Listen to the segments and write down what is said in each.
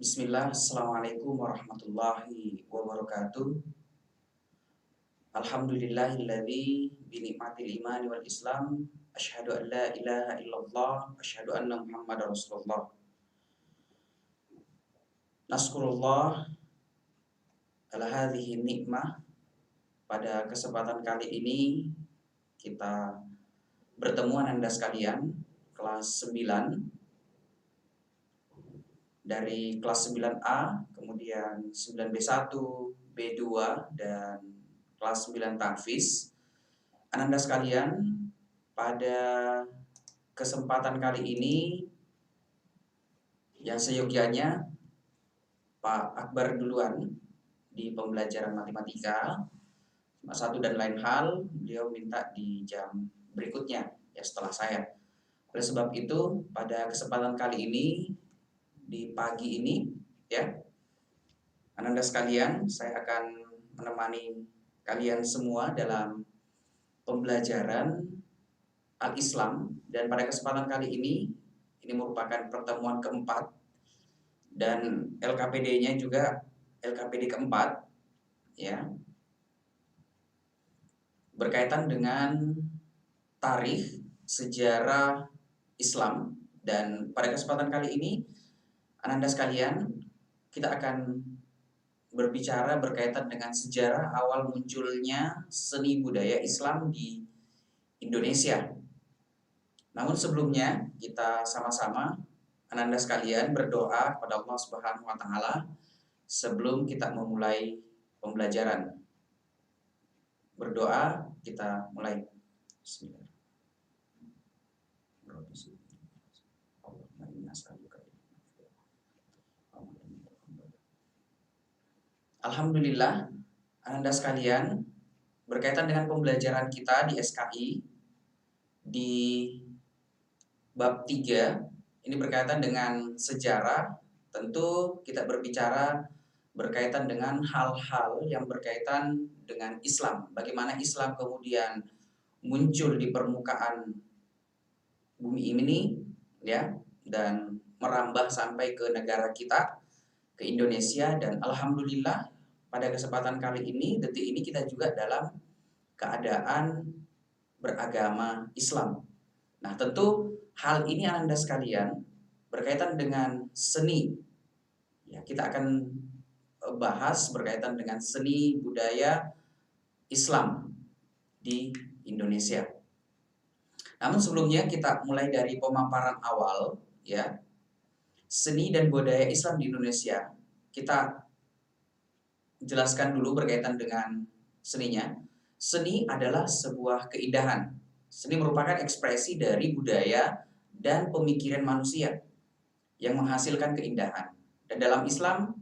Bismillah, Assalamualaikum warahmatullahi wabarakatuh. Alhamdulillahilladzi binikmatil imani wal islam asyhadu an la ilaha illallah asyhadu anna muhammadar rasulullah. Naskurullah ala hadhihi nikmah. Pada kesempatan kali ini kita bertemu Anda sekalian kelas 9 dari kelas 9A, kemudian 9B1, B2 dan kelas 9 Tahfiz. Ananda sekalian, pada kesempatan kali ini yang seyogyanya Pak Akbar duluan di pembelajaran matematika. Satu dan lain hal, beliau minta di jam berikutnya ya setelah saya. Oleh sebab itu, pada kesempatan kali ini di pagi ini ya, Ananda sekalian, saya akan menemani kalian semua dalam pembelajaran Al-Islam, dan pada kesempatan kali ini merupakan pertemuan keempat dan LKPD-nya juga LKPD keempat ya, berkaitan dengan tarikh sejarah Islam. Dan pada kesempatan kali ini Ananda sekalian, kita akan berbicara berkaitan dengan sejarah awal munculnya seni budaya Islam di Indonesia. Namun sebelumnya kita sama-sama Ananda sekalian berdoa kepada Allah Subhanahu wa taala sebelum kita memulai pembelajaran. Berdoa, kita mulai. Bismillah. Alhamdulillah, Ananda sekalian, berkaitan dengan pembelajaran kita di SKI di bab 3, ini berkaitan dengan sejarah. Tentu kita berbicara berkaitan dengan hal-hal yang berkaitan dengan Islam. Bagaimana Islam kemudian muncul di permukaan bumi ini ya, dan merambah sampai ke negara kita, ke Indonesia. Dan alhamdulillah pada kesempatan kali ini, detik ini kita juga dalam keadaan beragama Islam. Nah, tentu hal ini Anda sekalian berkaitan dengan seni. Ya, kita akan bahas berkaitan dengan seni budaya Islam di Indonesia. Namun sebelumnya kita mulai dari pemaparan awal ya. Seni dan budaya Islam di Indonesia. Kita jelaskan dulu berkaitan dengan seninya. Seni adalah sebuah keindahan. Seni merupakan ekspresi dari budaya dan pemikiran manusia yang menghasilkan keindahan. Dan dalam Islam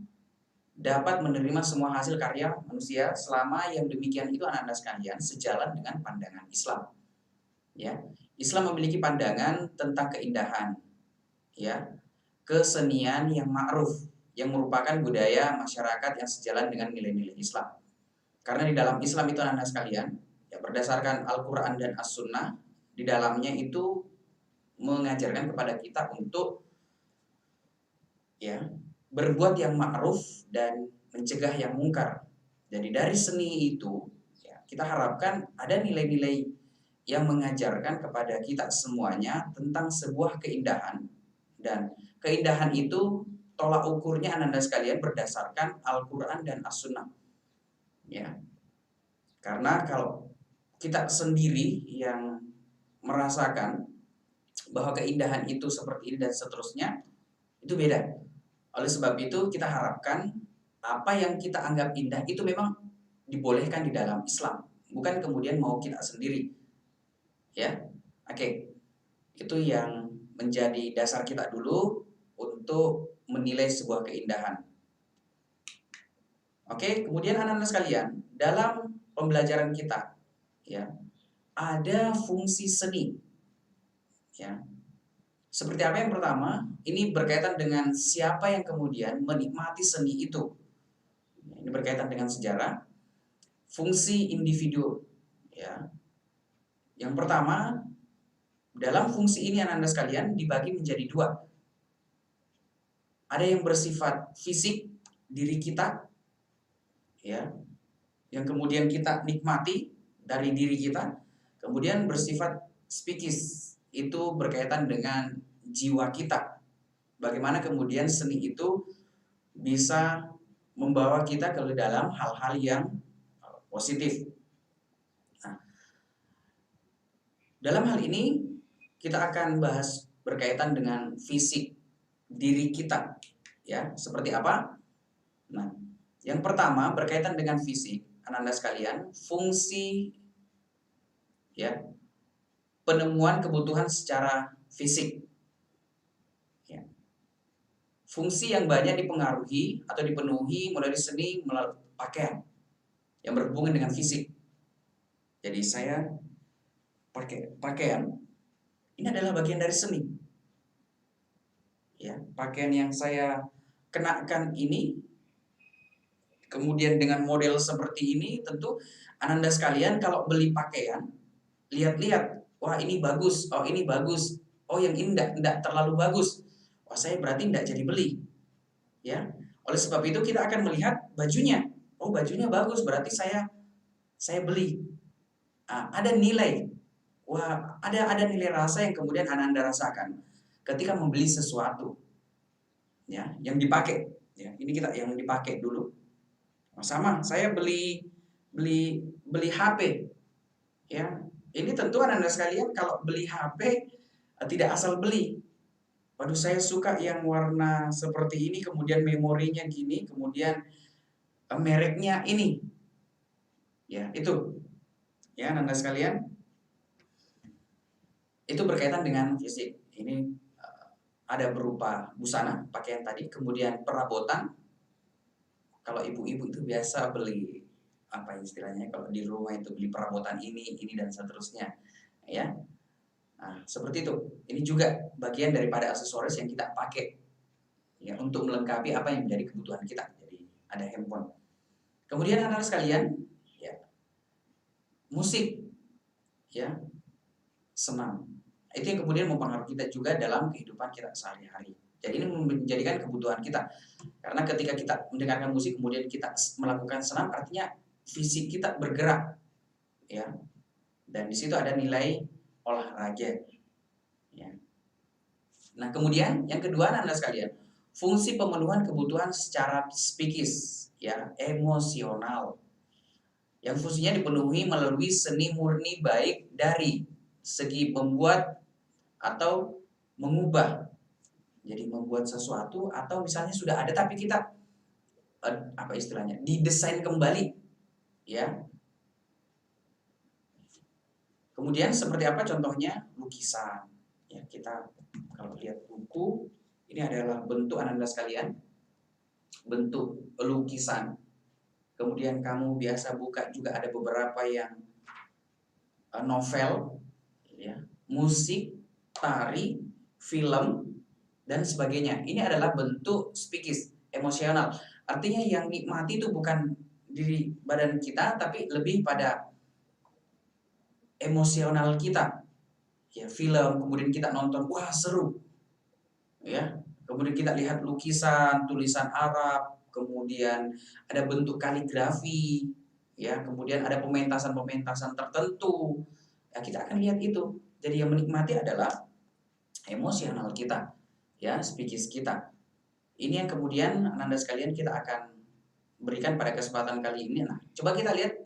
dapat menerima semua hasil karya manusia selama yang demikian itu anak-anak sekalian sejalan dengan pandangan Islam. Ya, Islam memiliki pandangan tentang keindahan, ya, kesenian yang ma'ruf, yang merupakan budaya masyarakat yang sejalan dengan nilai-nilai Islam. Karena di dalam Islam itu anak-anak sekalian, ya, berdasarkan Al-Quran dan As-Sunnah, di dalamnya itu mengajarkan kepada kita untuk ya berbuat yang ma'ruf dan mencegah yang mungkar. Jadi dari seni itu ya, kita harapkan ada nilai-nilai yang mengajarkan kepada kita semuanya tentang sebuah keindahan, dan keindahan itu tolak ukurnya Anda sekalian berdasarkan Al-Quran dan As-Sunnah. Ya. Karena kalau kita sendiri yang merasakan bahwa keindahan itu seperti ini dan seterusnya, itu beda. Oleh sebab itu kita harapkan apa yang kita anggap indah itu memang dibolehkan di dalam Islam, bukan kemudian mau kita sendiri. Ya. Oke. Itu yang menjadi dasar kita dulu untuk menilai sebuah keindahan. Oke, kemudian anak-anak sekalian, dalam pembelajaran kita ya, ada fungsi seni. Ya. Seperti apa yang pertama? Ini berkaitan dengan siapa yang kemudian menikmati seni itu. Ini berkaitan dengan sejarah. Fungsi individu. Ya. Yang pertama, dalam fungsi ini anak-anak sekalian dibagi menjadi dua. Ada yang bersifat fisik, diri kita, ya, yang kemudian kita nikmati dari diri kita. Kemudian bersifat psikis, itu berkaitan dengan jiwa kita. Bagaimana kemudian seni itu bisa membawa kita ke dalam hal-hal yang positif. Nah, dalam hal ini kita akan bahas berkaitan dengan fisik diri kita, ya, seperti apa? Nah, yang pertama berkaitan dengan fisik, Ananda sekalian, fungsi, ya, penemuan kebutuhan secara fisik. Ya. Fungsi yang banyak dipengaruhi atau dipenuhi melalui seni melalui pakaian yang berhubungan dengan fisik. Jadi saya pakai pakaian, ini adalah bagian dari seni. Ya, pakaian yang saya kenakan ini, kemudian dengan model seperti ini, tentu Ananda sekalian kalau beli pakaian, lihat-lihat, wah ini bagus, oh ini bagus, oh yang ini enggak terlalu bagus, wah saya berarti enggak jadi beli. Ya, oleh sebab itu kita akan melihat bajunya, oh bajunya bagus, berarti saya beli. Ada nilai, wah ada nilai rasa yang kemudian Ananda rasakan ketika membeli sesuatu, ya, yang dipakai. Ya, ini kita yang dipakai dulu. Sama, saya beli HP, ya. Ini tentu Ananda sekalian kalau beli HP tidak asal beli. Waduh, saya suka yang warna seperti ini, kemudian memorinya gini, kemudian mereknya ini. Ya, itu. Ya, Ananda sekalian. Itu berkaitan dengan fisik. Ini ada berupa busana, pakaian tadi, kemudian perabotan. Kalau ibu-ibu itu biasa beli apa istilahnya, kalau di rumah itu beli perabotan ini dan seterusnya, ya. Nah, seperti itu. Ini juga bagian daripada aksesoris yang kita pakai, ya, untuk melengkapi apa yang menjadi kebutuhan kita. Jadi ada handphone. Kemudian anak sekalian, ya, musik, ya, senam. Itu yang kemudian mempengaruhi kita juga dalam kehidupan kita sehari-hari. Jadi ini menjadikan kebutuhan kita. Karena ketika kita mendengarkan musik kemudian kita melakukan senam, artinya fisik kita bergerak, ya. Dan di situ ada nilai olahraga, ya. Nah, kemudian yang kedua Anda sekalian, fungsi pemenuhan kebutuhan secara psikis, ya, emosional. Yang fungsinya dipenuhi melalui seni murni baik dari segi membuat atau mengubah. Jadi membuat sesuatu atau misalnya sudah ada tapi kita apa istilahnya? Didesain kembali, ya. Kemudian seperti apa contohnya? Lukisan. Ya, kita kalau lihat buku, ini adalah bentuk Ananda sekalian. Bentuk lukisan. Kemudian kamu biasa buka juga ada beberapa yang novel, ya, musik, tari, film, dan sebagainya. Ini adalah bentuk psikis, emosional. Artinya yang nikmati itu bukan diri badan kita, tapi lebih pada emosional kita. Ya, film, kemudian kita nonton, wah seru. Ya, kemudian kita lihat lukisan, tulisan Arab, kemudian ada bentuk kaligrafi, ya, kemudian ada pementasan-pementasan tertentu. Ya, kita akan lihat itu. Jadi yang menikmati adalah emosional kita, ya, psikis kita. Ini yang kemudian Anda sekalian kita akan berikan pada kesempatan kali ini. Nah, coba kita lihat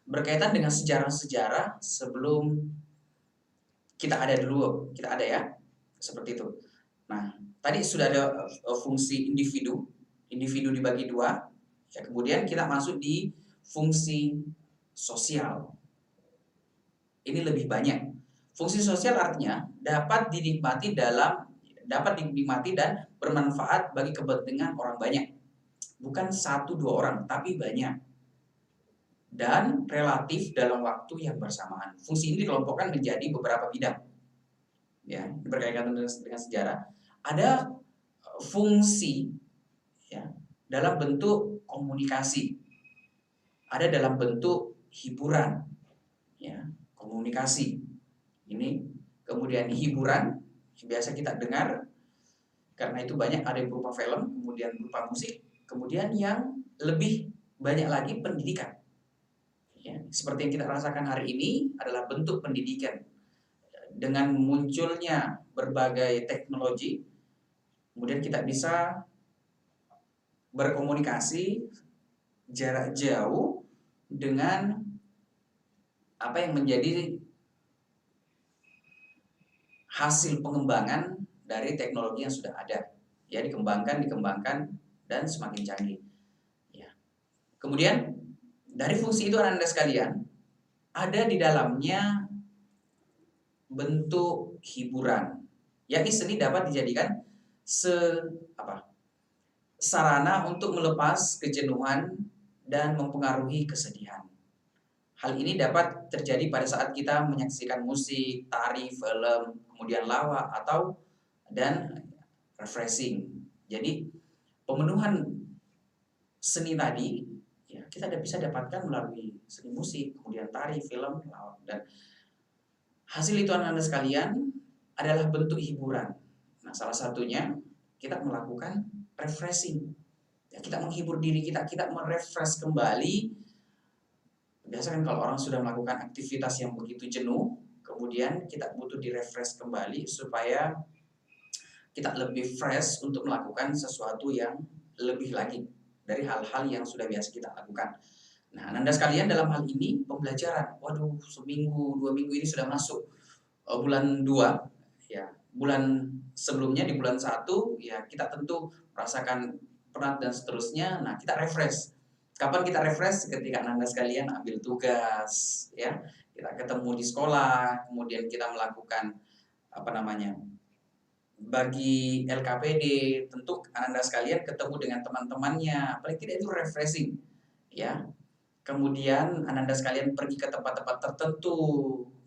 berkaitan dengan sejarah-sejarah sebelum kita ada dulu, kita ada, ya, seperti itu. Nah, tadi sudah ada fungsi individu dibagi dua, ya, kemudian kita masuk di fungsi sosial. Ini lebih banyak. Fungsi sosial artinya dapat dinikmati dan bermanfaat bagi kepentingan orang banyak. Bukan satu dua orang, tapi banyak. Dan relatif dalam waktu yang bersamaan. Fungsi ini dikelompokkan menjadi beberapa bidang. Ya, berkaitan dengan sejarah. Ada fungsi, ya, dalam bentuk komunikasi. Ada dalam bentuk hiburan, ya, komunikasi. Ini kemudian hiburan biasa kita dengar Karena itu banyak, ada yang berupa film, kemudian berupa musik, kemudian yang lebih banyak lagi pendidikan. Ya, seperti yang kita rasakan hari ini adalah bentuk pendidikan. Dengan munculnya berbagai teknologi, kemudian kita bisa berkomunikasi jarak jauh dengan apa yang menjadi hasil pengembangan dari teknologi yang sudah ada. Ya, dikembangkan dan semakin canggih. Ya. Kemudian dari fungsi itu Anda sekalian, ada di dalamnya bentuk hiburan. Yakni seni dapat dijadikan sarana untuk melepas kejenuhan dan mempengaruhi kesedihan. Hal ini dapat terjadi pada saat kita menyaksikan musik, tari, film, kemudian lawak dan refreshing. Jadi pemenuhan seni tadi ya kita bisa dapatkan melalui seni musik, kemudian tari, film, lawak, dan hasil itu Anda sekalian adalah bentuk hiburan. Nah, salah satunya kita melakukan refreshing. Ya, kita menghibur diri kita merefresh kembali. Biasanya kan kalau orang sudah melakukan aktivitas yang begitu jenuh, kemudian kita butuh direfresh kembali supaya kita lebih fresh untuk melakukan sesuatu yang lebih lagi dari hal-hal yang sudah biasa kita lakukan. Nah, Anda sekalian dalam hal ini pembelajaran, waduh, seminggu, 2 minggu ini sudah masuk bulan 2, ya. Bulan sebelumnya di bulan 1, ya kita tentu merasakan penat dan seterusnya. Nah, kita refresh. Kapan kita refresh? Ketika Anda sekalian ambil tugas, ya. Kita ketemu di sekolah, kemudian kita melakukan bagi LKPD, tentu Anda sekalian ketemu dengan teman-temannya, paling tidak itu refreshing, ya. Kemudian Anda sekalian pergi ke tempat-tempat tertentu,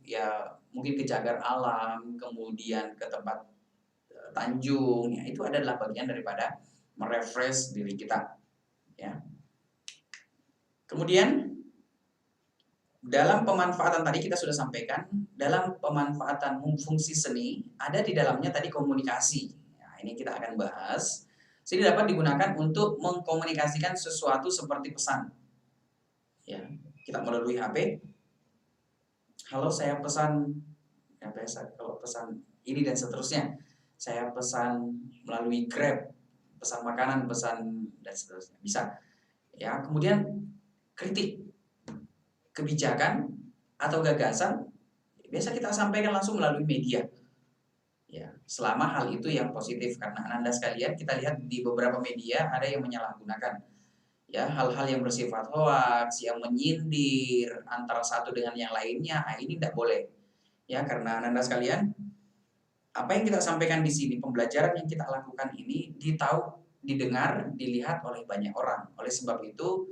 ya mungkin ke cagar alam, kemudian ke tempat Tanjung, ya itu adalah bagian daripada merefresh diri kita, ya. Kemudian dalam pemanfaatan tadi kita sudah sampaikan, dalam pemanfaatan fungsi seni ada di dalamnya tadi komunikasi. Nah, ini kita akan bahas. Seni dapat digunakan untuk mengkomunikasikan sesuatu seperti pesan. Ya, kita melalui HP. Halo, saya pesan, ya biasa kalau pesan ini dan seterusnya. Saya pesan melalui Grab, pesan makanan, pesan dan seterusnya. Bisa. Ya, kemudian kritik kebijakan atau gagasan biasa kita sampaikan langsung melalui media. Ya, selama hal itu yang positif, karena Anda sekalian kita lihat di beberapa media ada yang menyalahgunakan ya hal-hal yang bersifat hoaks, yang menyindir antara satu dengan yang lainnya. Nah, ini tidak boleh. Ya, karena Anda sekalian, apa yang kita sampaikan di sini, pembelajaran yang kita lakukan ini didengar, dilihat oleh banyak orang. Oleh sebab itu,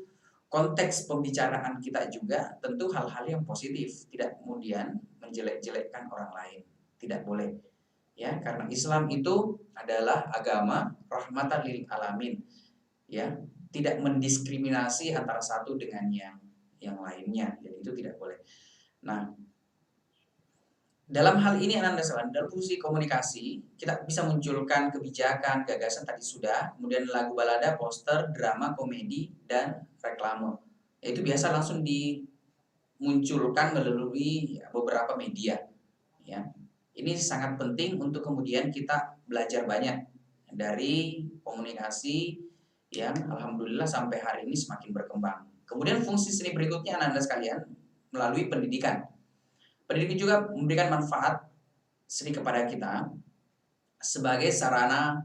konteks pembicaraan kita juga tentu hal-hal yang positif, tidak kemudian menjelek-jelekkan orang lain. Tidak boleh. Ya, karena Islam itu adalah agama rahmatan lil alamin. Ya, tidak mendiskriminasi antara satu dengan yang lainnya. Jadi itu tidak boleh. Nah, dalam hal ini Anda sekalian, dalam fungsi komunikasi, kita bisa munculkan kebijakan, gagasan tadi sudah, kemudian lagu balada, poster, drama, komedi, dan reklame. Itu biasa langsung dimunculkan melalui beberapa media. Ya. Ini sangat penting untuk kemudian kita belajar banyak dari komunikasi yang alhamdulillah sampai hari ini semakin berkembang. Kemudian fungsi seni berikutnya Anda sekalian melalui pendidikan. Pendidikan juga memberikan manfaat seni kepada kita sebagai sarana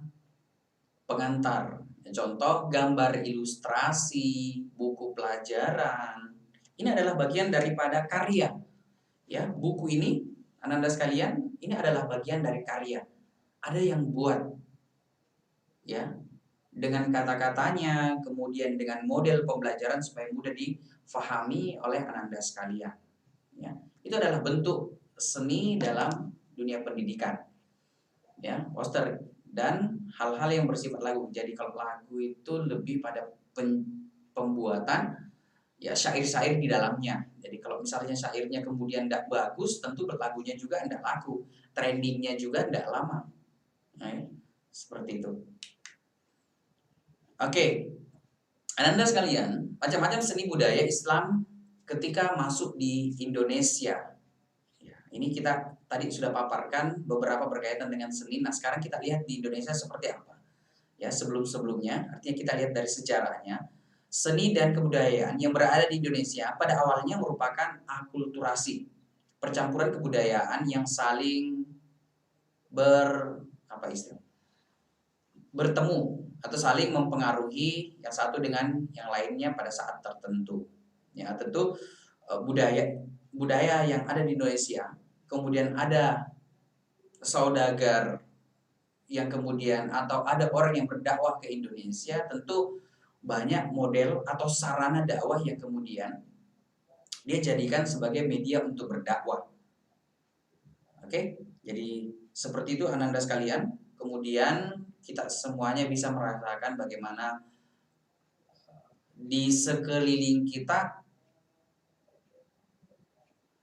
pengantar. Contoh gambar ilustrasi, buku pelajaran. Ini adalah bagian daripada karya. Ya, buku ini Anda sekalian, ini adalah bagian dari karya. Ada yang buat ya dengan kata-katanya, kemudian dengan model pembelajaran supaya mudah difahami oleh Anda sekalian. Ya, itu adalah bentuk seni dalam dunia pendidikan. Ya, poster dan hal-hal yang bersifat lagu. Jadi kalau lagu itu lebih pada pembuatan ya syair-syair di dalamnya. Jadi kalau misalnya syairnya kemudian tidak bagus, tentu lagunya juga tidak laku, trendingnya juga tidak lama. Nah, Seperti itu. Oke, Ananda sekalian, macam-macam seni budaya Islam ketika masuk di Indonesia. Ya, ini kita tadi sudah paparkan beberapa berkaitan dengan seni. Nah, sekarang kita lihat di Indonesia seperti apa. Ya, sebelum-sebelumnya, artinya kita lihat dari sejarahnya, seni dan kebudayaan yang berada di Indonesia pada awalnya merupakan akulturasi, percampuran kebudayaan yang saling apa istilah, bertemu atau saling mempengaruhi yang satu dengan yang lainnya pada saat tertentu. Ya, tentu budaya yang ada di Indonesia, kemudian ada saudagar yang kemudian atau ada orang yang berdakwah ke Indonesia, tentu banyak model atau sarana dakwah yang kemudian dia jadikan sebagai media untuk berdakwah. Oke, jadi seperti itu Ananda sekalian. Kemudian kita semuanya bisa merasakan bagaimana di sekeliling kita,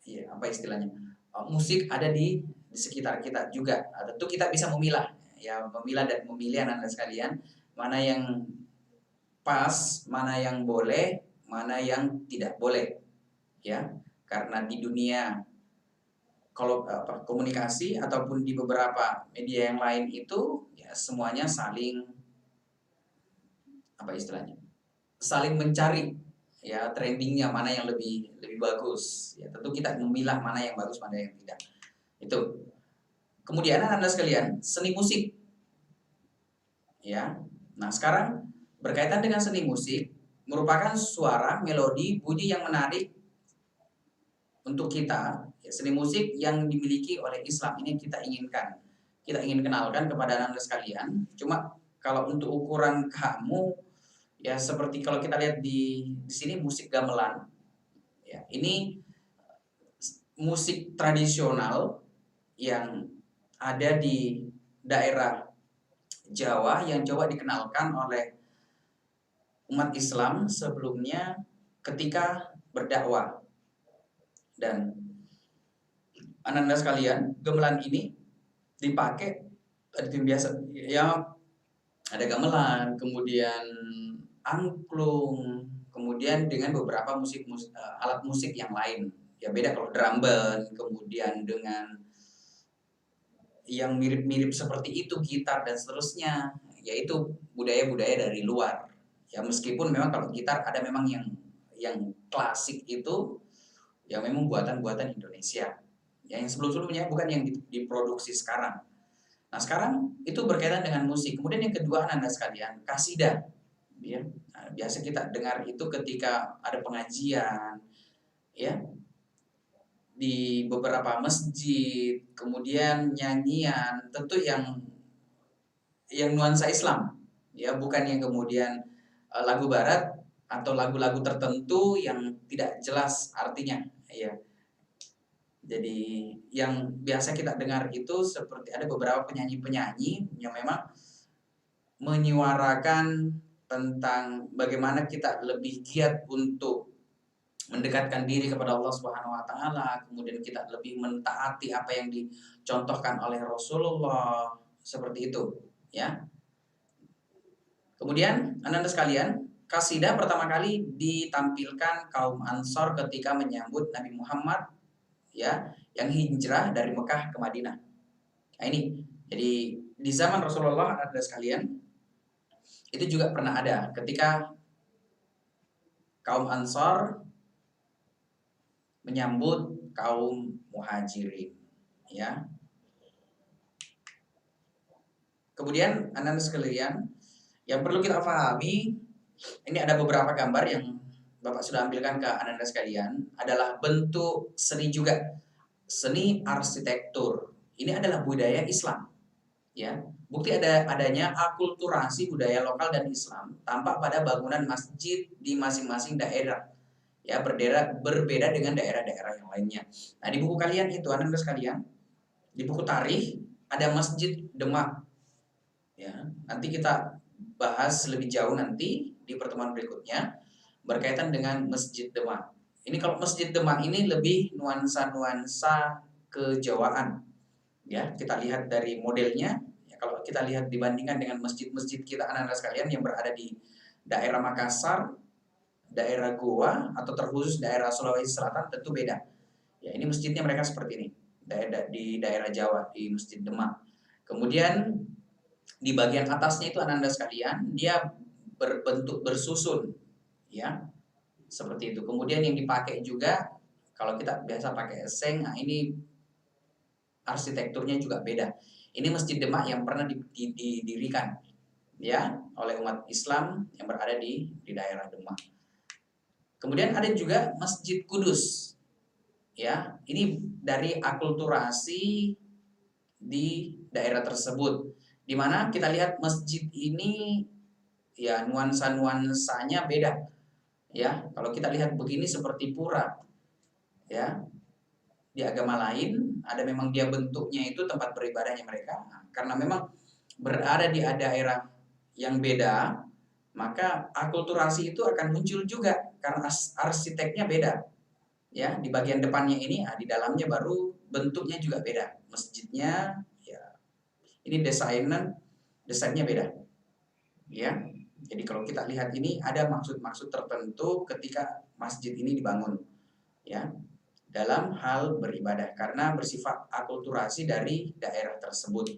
ya apa istilahnya, musik ada di sekitar kita juga. Tentu kita bisa memilah, ya memilah dan memilih Ananda sekalian mana yang pas, mana yang boleh, mana yang tidak boleh, ya. Karena di dunia kalau komunikasi ataupun di beberapa media yang lain itu ya semuanya saling apa istilahnya, saling mencari ya trendingnya mana yang lebih bagus. Ya tentu kita memilah mana yang bagus, mana yang tidak. Itu. Kemudian Anda sekalian, seni musik. Ya. Nah, sekarang berkaitan dengan seni musik merupakan suara, melodi, bunyi yang menarik untuk kita. Ya, seni musik yang dimiliki oleh Islam ini kita inginkan. Kita ingin kenalkan kepada Anda sekalian. Cuma kalau untuk ukuran kamu ya seperti kalau kita lihat di sini musik gamelan. Ya, ini musik tradisional yang ada di daerah Jawa yang coba dikenalkan oleh umat Islam sebelumnya ketika berdakwah. Dan Ananda sekalian, gamelan ini dipakai biasa ya, ada gamelan, kemudian angklung, kemudian dengan beberapa alat musik yang lain. Ya beda kalau drum band, kemudian dengan yang mirip-mirip seperti itu gitar dan seterusnya, yaitu budaya-budaya dari luar. Ya meskipun memang kalau gitar ada memang yang klasik itu yang memang buatan-buatan Indonesia. Ya, yang sebelum-sebelumnya bukan yang diproduksi sekarang. Nah, sekarang itu berkaitan dengan musik. Kemudian yang kedua Anda sekalian, kasidah. Ya. Nah, biasa kita dengar itu ketika ada pengajian, ya, di beberapa masjid, kemudian nyanyian, tentu yang nuansa Islam, ya, bukan yang kemudian lagu barat atau lagu-lagu tertentu yang tidak jelas artinya, ya. Jadi yang biasa kita dengar itu seperti ada beberapa penyanyi-penyanyi yang memang menyuarakan tentang bagaimana kita lebih giat untuk mendekatkan diri kepada Allah Subhanahu wa taala, kemudian kita lebih mentaati apa yang dicontohkan oleh Rasulullah, seperti itu, ya. Kemudian Anda sekalian, kasidah pertama kali ditampilkan kaum Ansor ketika menyambut Nabi Muhammad, ya, yang hijrah dari Mekah ke Madinah. Nah ini, jadi di zaman Rasulullah Anda sekalian, itu juga pernah ada ketika kaum Ansor menyambut kaum Muhajirin, ya. Kemudian Anda sekalian, yang perlu kita pahami, ini ada beberapa gambar yang Bapak sudah ambilkan ke Anda sekalian, adalah bentuk seni juga. Seni arsitektur. Ini adalah budaya Islam. Ya, bukti adanya akulturasi budaya lokal dan Islam tampak pada bangunan masjid di masing-masing daerah. Ya, berbeda dengan daerah-daerah yang lainnya. Nah, di buku kalian itu Anda sekalian, di buku tarikh ada Masjid Demak. Ya, nanti kita bahas lebih jauh nanti di pertemuan berikutnya berkaitan dengan Masjid Demak. Ini kalau Masjid Demak ini lebih nuansa-nuansa kejawaan. Ya, kita lihat dari modelnya, ya, kalau kita lihat dibandingkan dengan masjid-masjid kita anak-anak sekalian yang berada di daerah Makassar, daerah Goa, atau terkhusus daerah Sulawesi Selatan, tentu beda. Ya, ini masjidnya mereka seperti ini. Di daerah Jawa, di Masjid Demak. Kemudian di bagian atasnya itu anak-anak sekalian, dia berbentuk bersusun, ya, seperti itu. Kemudian yang dipakai juga, kalau kita biasa pakai eseng, nah ini arsitekturnya juga beda. Ini Masjid Demak yang pernah didirikan, ya, oleh umat Islam yang berada di daerah Demak. Kemudian ada juga Masjid Kudus, ya, ini dari akulturasi di daerah tersebut, di mana kita lihat masjid ini ya nuansa-nuansanya beda, ya. Kalau kita lihat begini seperti pura, ya. Di agama lain ada memang dia bentuknya itu tempat beribadahnya mereka. Nah, karena memang berada di daerah yang beda, maka akulturasi itu akan muncul juga karena arsiteknya beda. Ya, di bagian depannya ini, di dalamnya baru bentuknya juga beda. Masjidnya, ya, ini desainnya beda. Ya, jadi kalau kita lihat ini ada maksud-maksud tertentu ketika masjid ini dibangun, ya, dalam hal beribadah karena bersifat akulturasi dari daerah tersebut.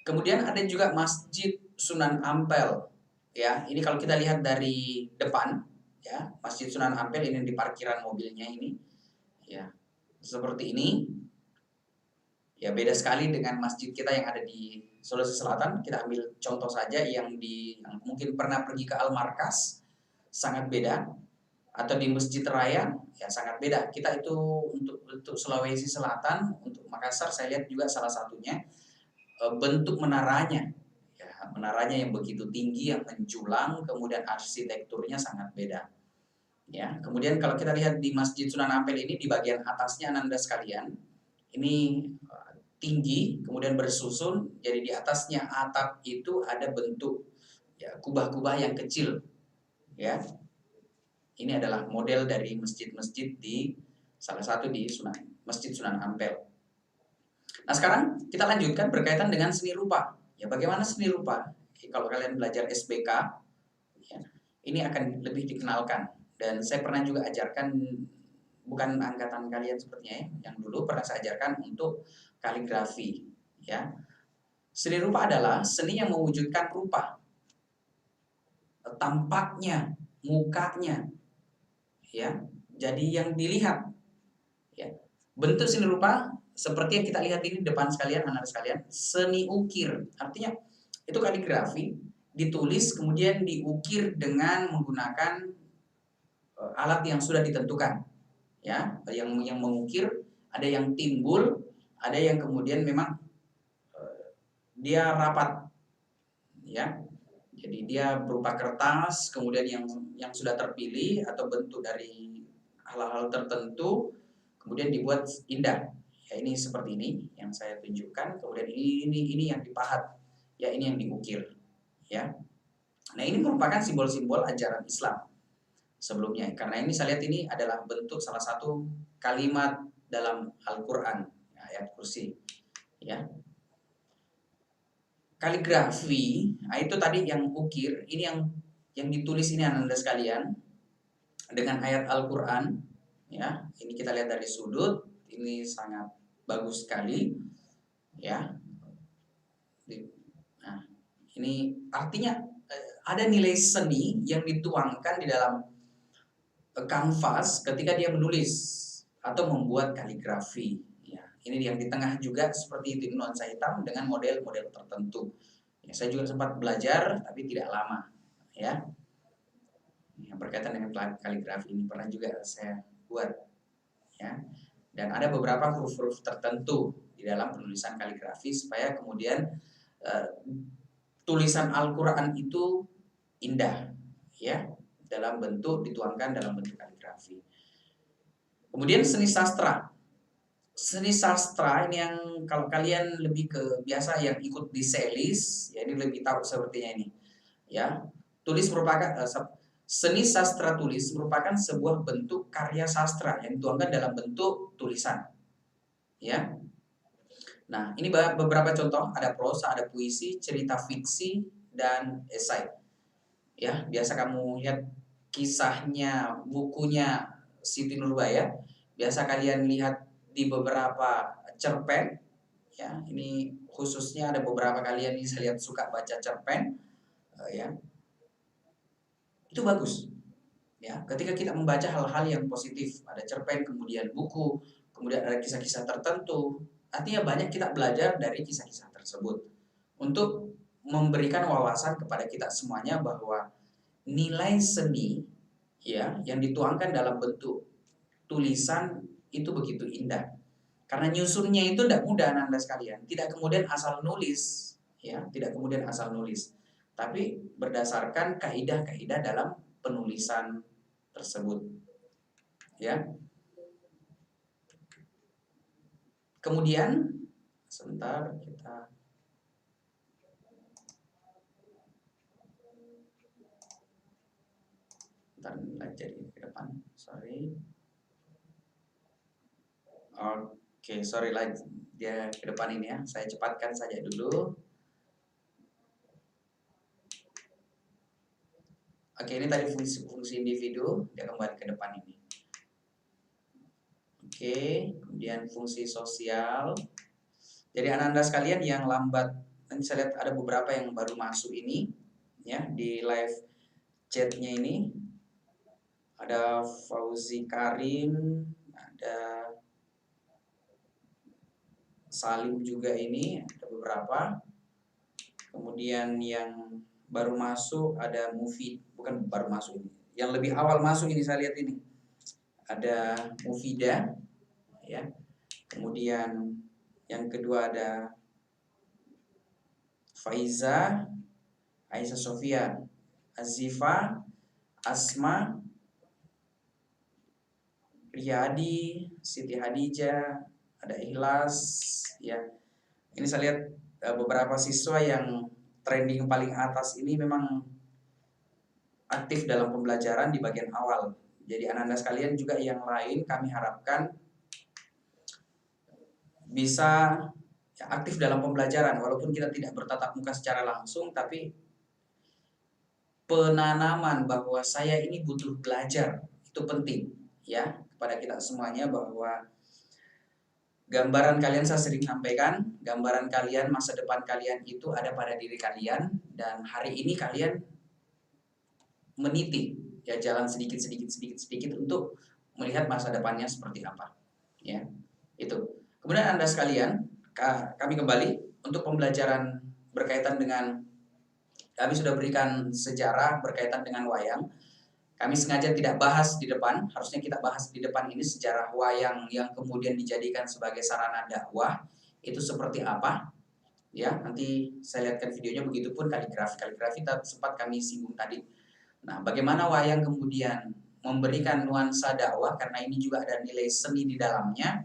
Kemudian ada juga Masjid Sunan Ampel, ya. Ini kalau kita lihat dari depan, ya, Masjid Sunan Ampel ini di parkiran mobilnya ini, ya, seperti ini. Ya, beda sekali dengan masjid kita yang ada di Sulawesi Selatan. Kita ambil contoh saja yang mungkin pernah pergi ke Al-Markas, sangat beda, atau di Masjid Raya, ya sangat beda. Kita itu untuk Sulawesi Selatan, untuk Makassar saya lihat juga salah satunya bentuk menaranya, ya, menaranya yang begitu tinggi, yang menjulang, kemudian arsitekturnya sangat beda. Ya, kemudian kalau kita lihat di Masjid Sunan Ampel ini di bagian atasnya Anda sekalian, ini tinggi, kemudian bersusun, jadi di atasnya atap itu ada bentuk, ya, kubah-kubah yang kecil, ya. Ini adalah model dari masjid-masjid di salah satu di Masjid Sunan Ampel. Nah, sekarang kita lanjutkan berkaitan dengan seni rupa. Ya, bagaimana seni rupa? Kalau kalian belajar SBK, ya, ini akan lebih dikenalkan. Dan saya pernah juga ajarkan, bukan angkatan kalian sepertinya ya, yang dulu pernah saya ajarkan untuk kaligrafi, ya. Seni rupa adalah seni yang mewujudkan rupa, tampaknya, mukanya, ya, jadi yang dilihat, ya. Bentuk seni rupa seperti yang kita lihat ini depan sekalian, anak sekalian, seni ukir, artinya itu kaligrafi ditulis kemudian diukir dengan menggunakan alat yang sudah ditentukan, ya. Yang mengukir ada yang timbul, ada yang kemudian memang dia rapat, ya. Jadi dia berupa kertas, kemudian yang sudah terpilih atau bentuk dari hal-hal tertentu, kemudian dibuat indah. Ya, ini seperti ini yang saya tunjukkan. Kemudian ini yang dipahat, ya, ini yang diukir, ya. Nah, ini merupakan simbol-simbol ajaran Islam sebelumnya. Karena ini saya lihat ini adalah bentuk salah satu kalimat dalam Al-Qur'an, ayat kursi, ya. Kaligrafi, nah itu tadi yang ukir, ini yang ditulis ini Anda sekalian dengan ayat Al-Qur'an, ya. Ini kita lihat dari sudut, ini sangat bagus sekali, ya. Nah, ini artinya ada nilai seni yang dituangkan di dalam kanvas ketika dia menulis atau membuat kaligrafi. Ini yang di tengah juga seperti itu, nuansa hitam dengan model-model tertentu. Ya, saya juga sempat belajar tapi tidak lama, ya. Yang berkaitan dengan kaligrafi ini pernah juga saya buat, ya. Dan ada beberapa huruf-huruf tertentu di dalam penulisan kaligrafi supaya kemudian tulisan Al-Qur'an itu indah, ya, dalam bentuk dituangkan dalam bentuk kaligrafi. Kemudian seni sastra. Seni sastra ini yang kalau kalian lebih ke biasa yang ikut di selis, ya ini lebih tahu sepertinya ini. Ya, tulis merupakan seni sastra tulis merupakan sebuah bentuk karya sastra yang dituangkan dalam bentuk tulisan. Ya. Nah, ini beberapa contoh, ada prosa, ada puisi, cerita fiksi, dan esai. Ya, biasa kamu lihat kisahnya, bukunya Siti Nurbaya, biasa kalian lihat di beberapa cerpen, ya. Ini khususnya ada beberapa kalian yang saya lihat suka baca cerpen, ya. Itu bagus. Ya, ketika kita membaca hal-hal yang positif, ada cerpen, kemudian buku, kemudian ada kisah-kisah tertentu, artinya banyak kita belajar dari kisah-kisah tersebut untuk memberikan wawasan kepada kita semuanya bahwa nilai seni, ya, yang dituangkan dalam bentuk tulisan itu begitu indah. Karena nyusunnya itu tidak mudah, Anda sekalian. Tidak kemudian asal nulis, ya, tidak kemudian asal nulis, tapi berdasarkan kaidah-kaidah dalam penulisan tersebut, ya. Kemudian sebentar kita jadi ke depan. Oke, sorry lah dia ke depan ini ya. Saya cepatkan saja dulu. Oke, ini tadi fungsi individu, dia kembali ke depan ini. Oke, kemudian fungsi sosial. Jadi anak-anak sekalian yang lambat, nanti saya lihat ada beberapa yang baru masuk ini, ya, di live chatnya ini. Ada Fauzi Karim, ada Salim juga ini, ada beberapa. Kemudian yang baru masuk ada bukan baru masuk ini, yang lebih awal masuk ini saya lihat ini. Ada Mufida, ya. Kemudian yang kedua ada Faiza, Aisyah Sofia, Azifa, Asma, Riyadi, Siti Hadijah, ada Ikhlas, ya. Ini saya lihat beberapa siswa yang trending paling atas ini memang aktif dalam pembelajaran di bagian awal. Jadi anak-anak sekalian juga yang lain kami harapkan bisa ya, aktif dalam pembelajaran, walaupun kita tidak bertatap muka secara langsung, tapi penanaman bahwa saya ini butuh belajar itu penting, ya, kepada kita semuanya, bahwa gambaran kalian saya sering sampaikan, gambaran kalian, masa depan kalian itu ada pada diri kalian, dan hari ini kalian meniti ya jalan sedikit untuk melihat masa depannya seperti apa, ya. Itu. Kemudian Anda sekalian, kami kembali untuk pembelajaran berkaitan dengan, kami sudah berikan sejarah berkaitan dengan wayang. Kami sengaja tidak bahas di depan, harusnya kita bahas di depan ini sejarah wayang yang kemudian dijadikan sebagai sarana dakwah itu seperti apa, ya. Nanti saya lihatkan videonya, begitupun kaligrafi sempat kami singgung tadi. Nah, bagaimana wayang kemudian memberikan nuansa dakwah, karena ini juga ada nilai seni di dalamnya.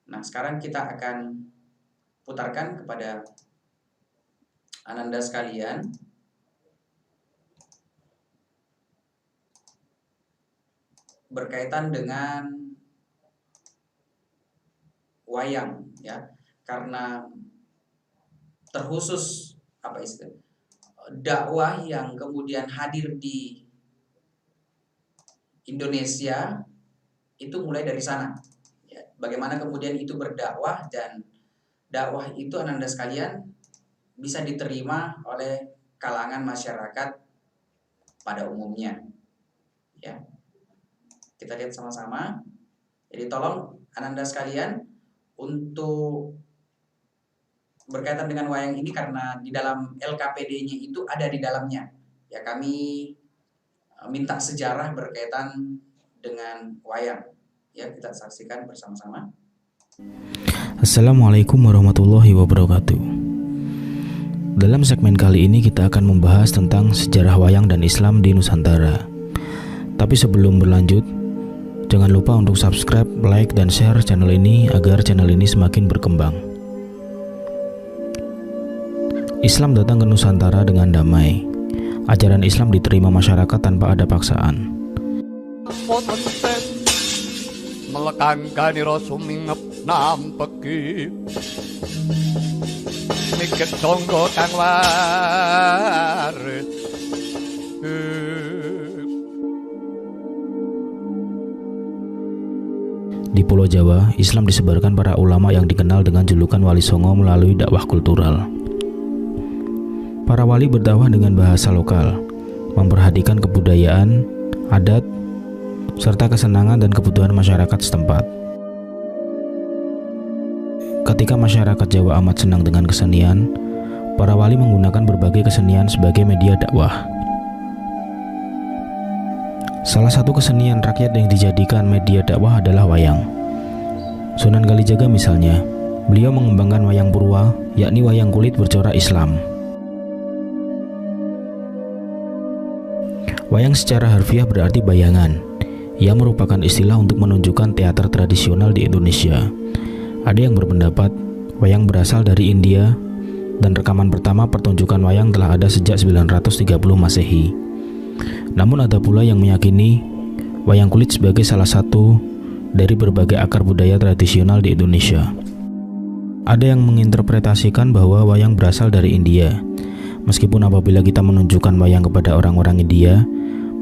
Nah, sekarang kita akan putarkan kepada Ananda sekalian. Berkaitan dengan wayang, ya. Karena terkhusus apa istilah dakwah yang kemudian hadir di Indonesia itu mulai dari sana, ya. Bagaimana kemudian itu berdakwah, dan dakwah itu Ananda sekalian bisa diterima oleh kalangan masyarakat pada umumnya, ya. Kita lihat sama-sama. Jadi tolong Ananda sekalian untuk berkaitan dengan wayang ini, karena di dalam LKPD-nya itu ada di dalamnya, ya. Kami minta sejarah berkaitan dengan wayang, ya. Kita saksikan bersama-sama. Assalamualaikum warahmatullahi wabarakatuh. Dalam segmen kali ini kita akan membahas tentang sejarah wayang dan Islam di Nusantara. Tapi sebelum berlanjut, jangan lupa untuk subscribe, like, dan share channel ini agar channel ini semakin berkembang. Islam datang ke Nusantara dengan damai. Ajaran Islam diterima masyarakat tanpa ada paksaan. Melekangkan sumingep nampeki ketonggo kang war. Di Pulau Jawa, Islam disebarkan para ulama yang dikenal dengan julukan Wali Songo melalui dakwah kultural. Para wali berdakwah dengan bahasa lokal, memperhatikan kebudayaan, adat, serta kesenangan dan kebutuhan masyarakat setempat. Ketika masyarakat Jawa amat senang dengan kesenian, para wali menggunakan berbagai kesenian sebagai media dakwah. Salah satu kesenian rakyat yang dijadikan media dakwah adalah wayang. Sunan Kalijaga misalnya, beliau mengembangkan wayang purwa, yakni wayang kulit bercorak Islam. Wayang secara harfiah berarti bayangan. Ia merupakan istilah untuk menunjukkan teater tradisional di Indonesia. Ada yang berpendapat wayang berasal dari India dan rekaman pertama pertunjukan wayang telah ada sejak 930 Masehi. Namun ada pula yang meyakini wayang kulit sebagai salah satu dari berbagai akar budaya tradisional di Indonesia. Ada yang menginterpretasikan bahwa wayang berasal dari India. Meskipun apabila kita menunjukkan wayang kepada orang-orang India,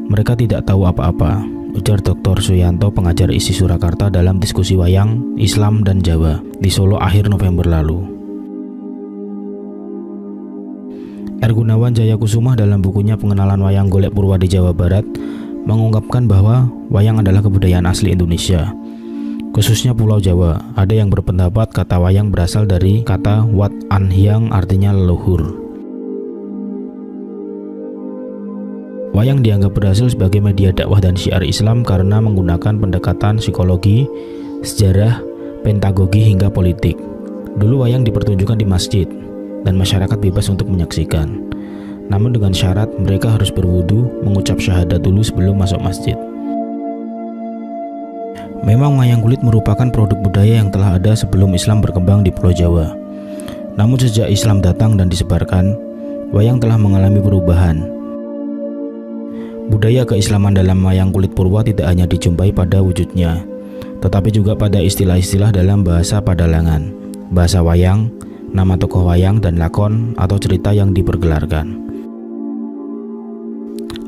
mereka tidak tahu apa-apa, ujar Dr. Suyanto, pengajar ISI Surakarta dalam diskusi wayang, Islam dan Jawa di Solo akhir November lalu. R. Gunawan Jayakusumah dalam bukunya Pengenalan Wayang Golek Purwa di Jawa Barat mengungkapkan bahwa wayang adalah kebudayaan asli Indonesia, khususnya Pulau Jawa. Ada yang berpendapat kata wayang berasal dari kata wat an yang artinya leluhur. Wayang dianggap berhasil sebagai media dakwah dan syiar Islam karena menggunakan pendekatan psikologi, sejarah, pentagogi hingga politik. Dulu wayang dipertunjukkan di masjid dan masyarakat bebas untuk menyaksikan. Namun dengan syarat mereka harus berwudu, mengucap syahadat dulu sebelum masuk masjid. Memang wayang kulit merupakan produk budaya yang telah ada sebelum Islam berkembang di Pulau Jawa. Namun sejak Islam datang dan disebarkan, wayang telah mengalami perubahan. Budaya keislaman dalam wayang kulit purwa tidak hanya dijumpai pada wujudnya, tetapi juga pada istilah-istilah dalam bahasa Padalangan, bahasa wayang, nama tokoh wayang dan lakon atau cerita yang dipergelarkan.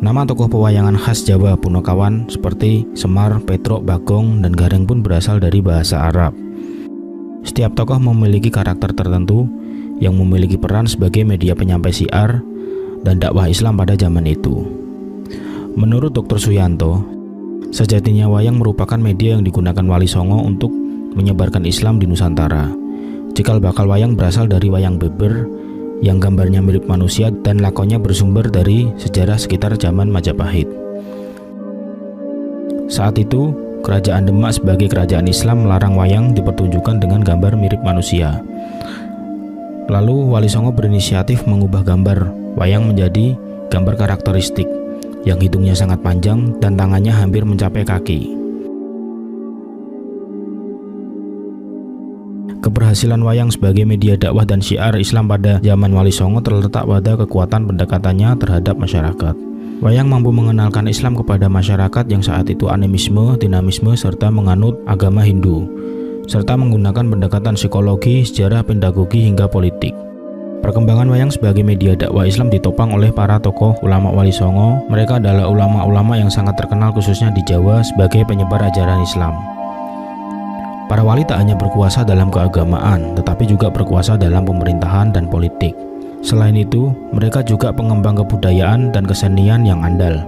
Nama tokoh pewayangan khas Jawa Punokawan seperti Semar, Petruk, Bagong, dan Gareng pun berasal dari bahasa Arab. Setiap tokoh memiliki karakter tertentu yang memiliki peran sebagai media penyampai syiar dan dakwah Islam pada zaman itu. Menurut Dr. Suyanto, sejatinya wayang merupakan media yang digunakan Wali Songo untuk menyebarkan Islam di Nusantara. Cikal bakal wayang berasal dari wayang beber yang gambarnya mirip manusia dan lakonnya bersumber dari sejarah sekitar zaman Majapahit. Saat itu, Kerajaan Demak sebagai kerajaan Islam melarang wayang dipertunjukkan dengan gambar mirip manusia. Lalu Wali Songo berinisiatif mengubah gambar wayang menjadi gambar karakteristik yang hidungnya sangat panjang dan tangannya hampir mencapai kaki. Keberhasilan wayang sebagai media dakwah dan syiar Islam pada zaman Wali Songo terletak pada kekuatan pendekatannya terhadap masyarakat. Wayang mampu mengenalkan Islam kepada masyarakat yang saat itu animisme, dinamisme, serta menganut agama Hindu, serta menggunakan pendekatan psikologi, sejarah, pedagogi, hingga politik. Perkembangan wayang sebagai media dakwah Islam ditopang oleh para tokoh ulama Wali Songo. Mereka adalah ulama-ulama yang sangat terkenal khususnya di Jawa sebagai penyebar ajaran Islam. Para wali tak hanya berkuasa dalam keagamaan, tetapi juga berkuasa dalam pemerintahan dan politik. Selain itu, mereka juga pengembang kebudayaan dan kesenian yang andal.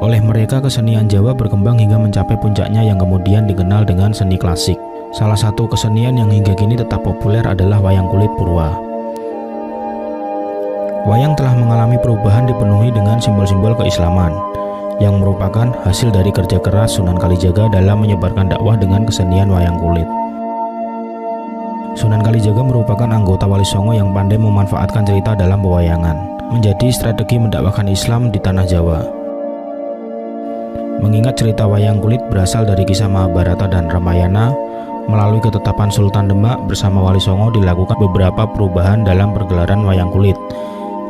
Oleh mereka, kesenian Jawa berkembang hingga mencapai puncaknya yang kemudian dikenal dengan seni klasik. Salah satu kesenian yang hingga kini tetap populer adalah wayang kulit purwa. Wayang telah mengalami perubahan dipenuhi dengan simbol-simbol keislaman, yang merupakan hasil dari kerja keras Sunan Kalijaga dalam menyebarkan dakwah dengan kesenian wayang kulit. Sunan Kalijaga merupakan anggota Wali Songo yang pandai memanfaatkan cerita dalam pewayangan, menjadi strategi mendakwahkan Islam di tanah Jawa. Mengingat cerita wayang kulit berasal dari kisah Mahabharata dan Ramayana, melalui ketetapan Sultan Demak bersama Wali Songo dilakukan beberapa perubahan dalam pergelaran wayang kulit,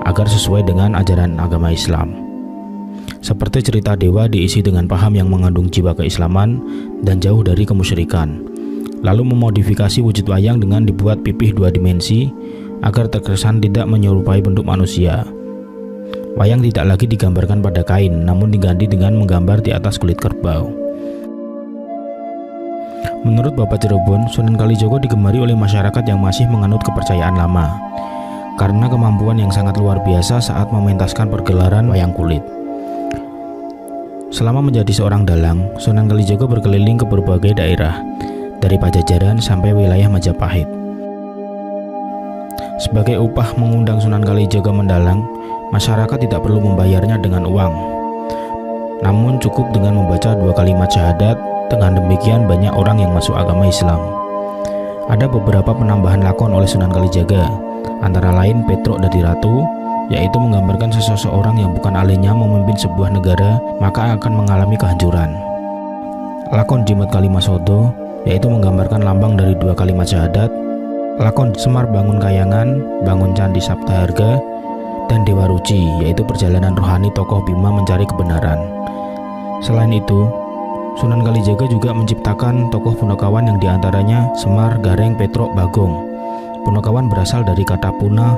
agar sesuai dengan ajaran agama Islam. Seperti cerita dewa diisi dengan paham yang mengandung jiwa keislaman dan jauh dari kemusyrikan. Lalu memodifikasi wujud wayang dengan dibuat pipih 2 dimensi agar terkesan tidak menyerupai bentuk manusia. Wayang tidak lagi digambarkan pada kain, namun diganti dengan menggambar di atas kulit kerbau. Menurut Bapak Cirebon, Sunan Kalijaga digemari oleh masyarakat yang masih menganut kepercayaan lama karena kemampuan yang sangat luar biasa saat mementaskan pergelaran wayang kulit. Selama menjadi seorang dalang, Sunan Kalijaga berkeliling ke berbagai daerah, dari Pajajaran sampai wilayah Majapahit. Sebagai upah mengundang Sunan Kalijaga mendalang, masyarakat tidak perlu membayarnya dengan uang, namun cukup dengan membaca 2 kalimat syahadat. Dengan demikian banyak orang yang masuk agama Islam. Ada beberapa penambahan lakon oleh Sunan Kalijaga, antara lain Petruk Dadi Ratu, yaitu menggambarkan seseorang yang bukan ahlinya memimpin sebuah negara maka akan mengalami kehancuran. Lakon Jimat Kalimasodo, yaitu menggambarkan lambang dari 2 kalimat syahadat. Lakon Semar Bangun Kayangan, Bangun Candi Saptaharga, dan Dewa Ruci, yaitu perjalanan rohani tokoh Bima mencari kebenaran. Selain itu, Sunan Kalijaga juga menciptakan tokoh punakawan yang diantaranya Semar, Gareng, Petruk, Bagong. Punakawan berasal dari kata puna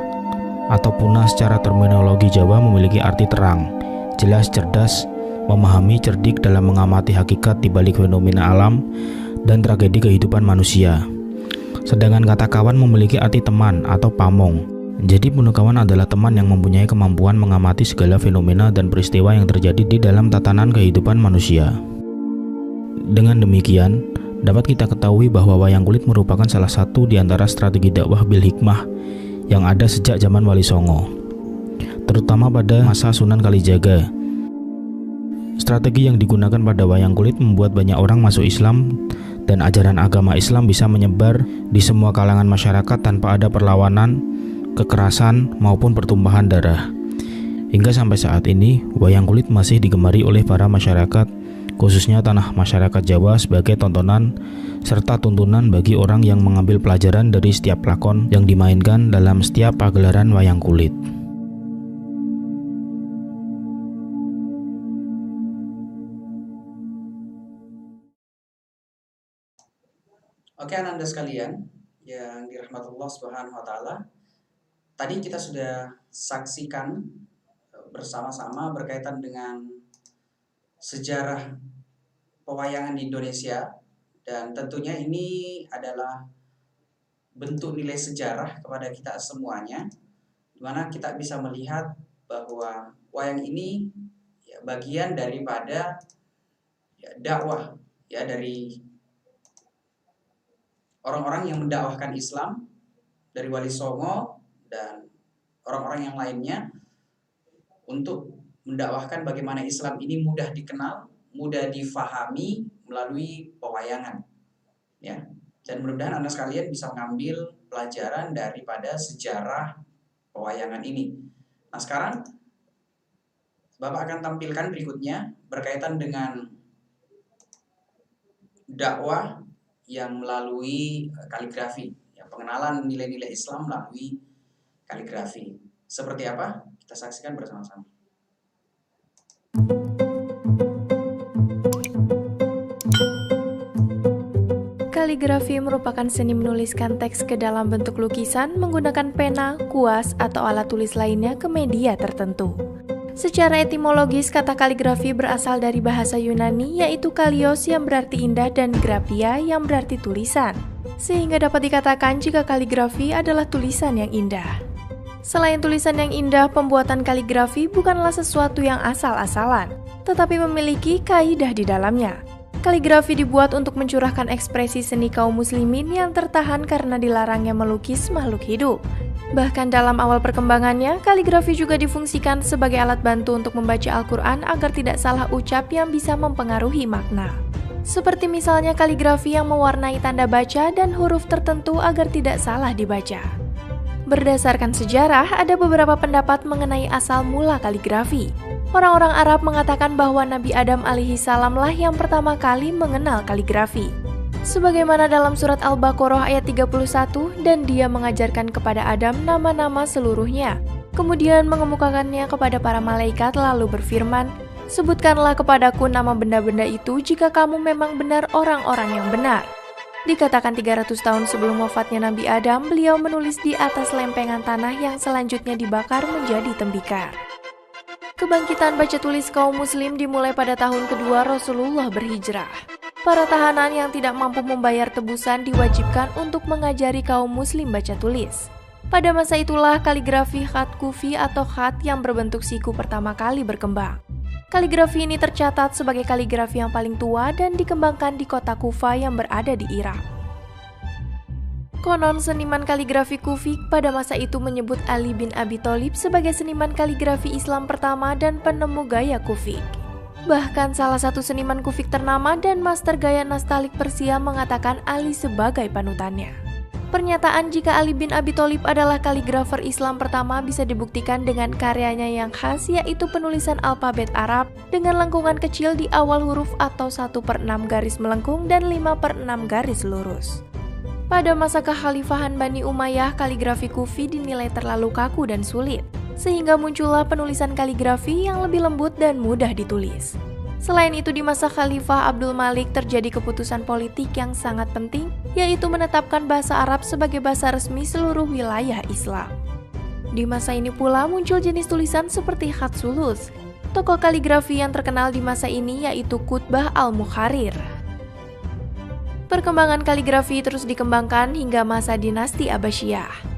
atau puna secara terminologi Jawa memiliki arti terang, jelas, cerdas, memahami, cerdik dalam mengamati hakikat di balik fenomena alam dan tragedi kehidupan manusia. Sedangkan kata kawan memiliki arti teman atau pamong. Jadi punakawan adalah teman yang mempunyai kemampuan mengamati segala fenomena dan peristiwa yang terjadi di dalam tatanan kehidupan manusia. Dengan demikian, dapat kita ketahui bahwa wayang kulit merupakan salah satu di antara strategi dakwah bil hikmah yang ada sejak zaman Wali Songo, terutama pada masa Sunan Kalijaga. Strategi yang digunakan pada wayang kulit membuat banyak orang masuk Islam dan ajaran agama Islam bisa menyebar di semua kalangan masyarakat tanpa ada perlawanan, kekerasan, maupun pertumpahan darah. Hingga sampai saat ini, wayang kulit masih digemari oleh para masyarakat, khususnya tanah masyarakat Jawa, sebagai tontonan serta tuntunan bagi orang yang mengambil pelajaran dari setiap lakon yang dimainkan dalam setiap pagelaran wayang kulit. Oke, Ananda sekalian yang dirahmati Allah Subhanahu wa taala. Tadi kita sudah saksikan bersama-sama berkaitan dengan sejarah pewayangan di Indonesia, dan tentunya ini adalah bentuk nilai sejarah kepada kita semuanya, di mana kita bisa melihat bahwa wayang ini bagian daripada dakwah dari orang-orang yang mendakwahkan Islam, dari Wali Songo dan orang-orang yang lainnya, untuk mendakwahkan bagaimana Islam ini mudah dikenal, mudah difahami melalui pewayangan, ya. Dan mudah-mudahan Anda sekalian bisa mengambil pelajaran daripada sejarah pewayangan ini. Nah, sekarang Bapak akan tampilkan berikutnya berkaitan dengan dakwah yang melalui kaligrafi, ya, pengenalan nilai-nilai Islam melalui kaligrafi. Seperti apa? Kita saksikan bersama-sama. Kaligrafi merupakan seni menuliskan teks ke dalam bentuk lukisan menggunakan pena, kuas, atau alat tulis lainnya ke media tertentu. Secara etimologis, kata kaligrafi berasal dari bahasa Yunani, yaitu kalios yang berarti indah dan grafia yang berarti tulisan. Sehingga dapat dikatakan jika kaligrafi adalah tulisan yang indah. Selain tulisan yang indah, pembuatan kaligrafi bukanlah sesuatu yang asal-asalan, tetapi memiliki kaidah di dalamnya. Kaligrafi dibuat untuk mencurahkan ekspresi seni kaum muslimin yang tertahan karena dilarangnya melukis makhluk hidup. Bahkan dalam awal perkembangannya, kaligrafi juga difungsikan sebagai alat bantu untuk membaca Al-Quran agar tidak salah ucap yang bisa mempengaruhi makna. Seperti misalnya kaligrafi yang mewarnai tanda baca dan huruf tertentu agar tidak salah dibaca. Berdasarkan sejarah, ada beberapa pendapat mengenai asal mula kaligrafi. Orang-orang Arab mengatakan bahwa Nabi Adam alaihi salam lah yang pertama kali mengenal kaligrafi. Sebagaimana dalam surat Al-Baqarah ayat 31, dan dia mengajarkan kepada Adam nama-nama seluruhnya. Kemudian mengemukakannya kepada para malaikat lalu berfirman, "Sebutkanlah kepadaku nama benda-benda itu jika kamu memang benar orang-orang yang benar." Dikatakan 300 tahun sebelum wafatnya Nabi Adam, beliau menulis di atas lempengan tanah yang selanjutnya dibakar menjadi tembikar. Kebangkitan baca tulis kaum muslim dimulai pada tahun kedua Rasulullah berhijrah. Para tahanan yang tidak mampu membayar tebusan diwajibkan untuk mengajari kaum muslim baca tulis. Pada masa itulah kaligrafi khat kufi atau khat yang berbentuk siku pertama kali berkembang. Kaligrafi ini tercatat sebagai kaligrafi yang paling tua dan dikembangkan di kota Kufa yang berada di Irak. Konon seniman kaligrafi Kufik pada masa itu menyebut Ali bin Abi Thalib sebagai seniman kaligrafi Islam pertama dan penemu gaya Kufik. Bahkan salah satu seniman Kufik ternama dan master gaya Nastalik Persia mengatakan Ali sebagai panutannya. Pernyataan jika Ali bin Abi Thalib adalah kaligrafer Islam pertama bisa dibuktikan dengan karyanya yang khas, yaitu penulisan alfabet Arab dengan lengkungan kecil di awal huruf atau 1/6 garis melengkung dan 5/6 garis lurus. Pada masa kekhalifahan Bani Umayyah, kaligrafi Kufi dinilai terlalu kaku dan sulit, sehingga muncullah penulisan kaligrafi yang lebih lembut dan mudah ditulis. Selain itu, di masa Khalifah Abdul Malik terjadi keputusan politik yang sangat penting, yaitu menetapkan bahasa Arab sebagai bahasa resmi seluruh wilayah Islam. Di masa ini pula muncul jenis tulisan seperti khat sulus. Tokoh kaligrafi yang terkenal di masa ini yaitu Qutbah al-Mukharir. Perkembangan kaligrafi terus dikembangkan hingga masa dinasti Abbasiyah.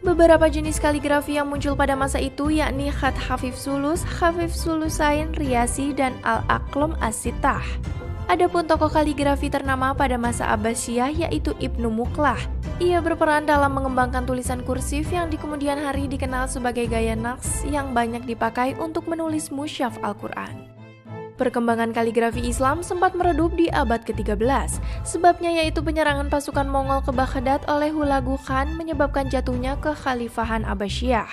Beberapa jenis kaligrafi yang muncul pada masa itu yakni khat Khafif Sulus, Khafif Sulusain, Riyasi, dan Al-Aqlam As-Sittah. Adapun tokoh kaligrafi ternama pada masa Abbasiyah yaitu Ibnu Muqlah. Ia berperan dalam mengembangkan tulisan kursif yang di kemudian hari dikenal sebagai gaya naqs yang banyak dipakai untuk menulis mushaf Al-Quran. Perkembangan kaligrafi Islam sempat meredup di abad ke-13. Sebabnya yaitu penyerangan pasukan Mongol ke Baghdad oleh Hulagu Khan menyebabkan jatuhnya kekhalifahan Abbasiyah.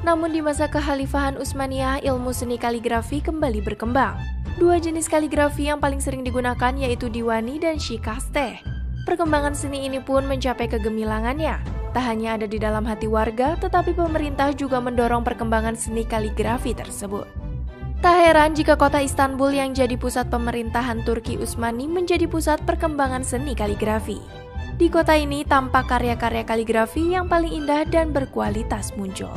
Namun di masa kekhalifahan Utsmaniyah, ilmu seni kaligrafi kembali berkembang. Dua jenis kaligrafi yang paling sering digunakan yaitu Diwani dan Shikasteh. Perkembangan seni ini pun mencapai kegemilangannya. Tak hanya ada di dalam hati warga, tetapi pemerintah juga mendorong perkembangan seni kaligrafi tersebut. Tak heran jika kota Istanbul yang jadi pusat pemerintahan Turki Utsmani menjadi pusat perkembangan seni kaligrafi. Di kota ini tampak karya-karya kaligrafi yang paling indah dan berkualitas muncul.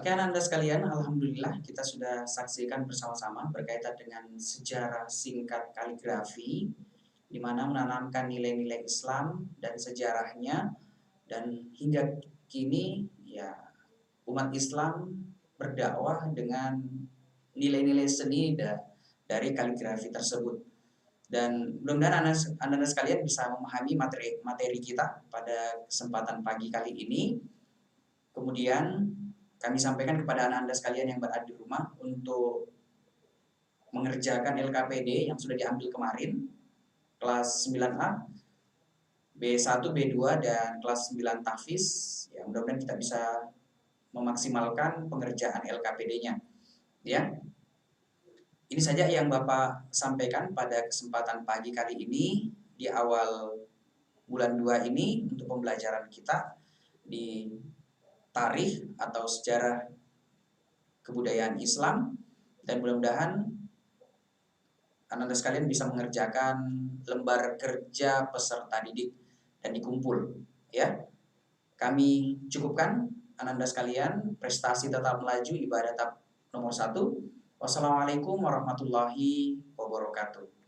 Oke, anak-anak sekalian, alhamdulillah kita sudah saksikan bersama-sama berkaitan dengan sejarah singkat kaligrafi, di mana menanamkan nilai-nilai Islam dan sejarahnya, dan hingga kini ya umat Islam berdakwah dengan nilai-nilai seni dari kaligrafi tersebut. Dan mudah-mudahan anak-anak sekalian bisa memahami materi kita pada kesempatan pagi kali ini. Kemudian kami sampaikan kepada anak-anak sekalian yang berada di rumah untuk mengerjakan LKPD yang sudah diambil kemarin, kelas 9A, B1, B2, dan kelas 9 Tahfiz. Ya, mudah-mudahan kita bisa memaksimalkan pengerjaan LKPD-nya. Ya. Ini saja yang Bapak sampaikan pada kesempatan pagi kali ini di awal bulan 2 ini untuk pembelajaran kita di tarikh atau sejarah kebudayaan Islam, dan mudah-mudahan anak-anak sekalian bisa mengerjakan lembar kerja peserta didik dan dikumpul ya. Kami cukupkan anak-anak sekalian, prestasi tetap melaju, ibadah tetap nomor 1. Wassalamualaikum warahmatullahi wabarakatuh.